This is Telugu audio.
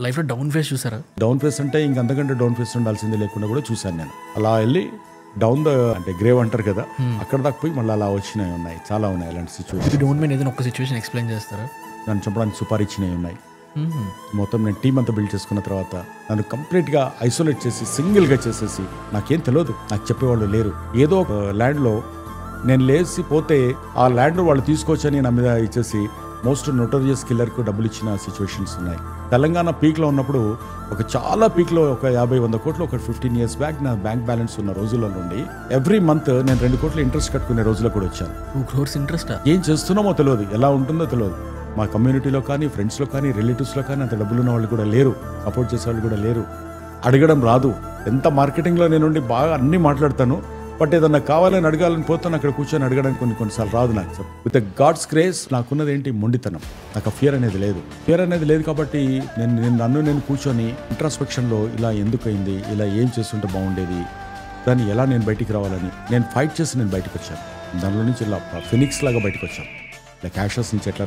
లైఫ్లో డౌన్ ఫేస్ చూసారా? డౌన్ ఫేస్ అంటే ఇంకంతకంటే డౌన్ ఫేస్ ఉండాల్సిందే లేకుండా కూడా చూశాను నేను. అలా వెళ్ళి డౌన్ అంటే గ్రేవ్ అంటారు కదా, అక్కడ దాకా పోయి మళ్ళీ అలా వచ్చినవి ఉన్నాయి, చాలా ఉన్నాయి అలాంటి సిచ్యువేషన్. డోంట్ మైండ్ ఏదైనా ఒక సిచ్యువేషన్ ఎక్స్ప్లెయిన్ చేస్తారా? నన్ను చంపడానికి సుపారీ ఇచ్చినవి ఉన్నాయి. మొత్తం నేను టీం అంతా బిల్డ్ చేసుకున్న తర్వాత నన్ను కంప్లీట్గా ఐసోలేట్ చేసి సింగిల్గా చేసేసి నాకేం తెలియదు, నాకు చెప్పేవాళ్ళు లేరు. ఏదో ఒక ల్యాండ్లో నేను లేచి పోతే ఆ ల్యాండ్ వాళ్ళు తీసుకోవచ్చని నా మీద ఇచ్చేసి మోస్ట్ నోటోరియస్ కిల్లర్కు డబ్బులు ఇచ్చిన సిచ్యువేషన్స్ ఉన్నాయి. తెలంగాణ పీక్లో ఉన్నప్పుడు చాలా పీక్లో ఒక 50-100 కోట్లు ఒక 15 years బ్యాక్ నా బ్యాంక్ బ్యాలెన్స్ ఉన్న రోజుల నుండి ఎవ్రీ మంత్ నేను 2 కోట్ల ఇంట్రెస్ట్ కట్టుకునే రోజుల్లో కూడా వచ్చాను. 2 crores ఇంట్రెస్ట్? ఏం చేస్తున్నామో తెలియదు, ఎలా ఉంటుందో తెలియదు. మా కమ్యూనిటీలో కానీ, ఫ్రెండ్స్లో కానీ, రిలేటివ్స్లో కానీ అంత డబ్బులు ఉన్న వాళ్ళు కూడా లేరు, సపోర్ట్ చేసే వాళ్ళు కూడా లేరు. అడగడం రాదు. ఎంత మార్కెటింగ్లో నేను బాగా అన్నీ మాట్లాడతాను, బట్ ఏదన్నా కావాలని అడగాలని పోతాను, అక్కడ కూర్చొని అడగడానికి కొన్నిసార్లు రాదు నాకు. విత్ గాడ్స్ గ్రేస్ నాకున్నది ఏంటి, మొండితనం. నాకు ఫియర్ అనేది లేదు కాబట్టి నేను కూర్చొని ఇంట్రాస్పెక్షన్లో ఇలా ఎందుకు అయింది, ఇలా ఏం చేస్తుంటే బాగుండేది, దాన్ని ఎలా నేను బయటికి రావాలని నేను ఫైట్ చేసి నేను బయటకు వచ్చాను. దానిలో నుంచి ఇలా ఫినిక్స్ లాగా బయటకు వచ్చాను. లైక్ యాషస్ నుంచి ఎట్లా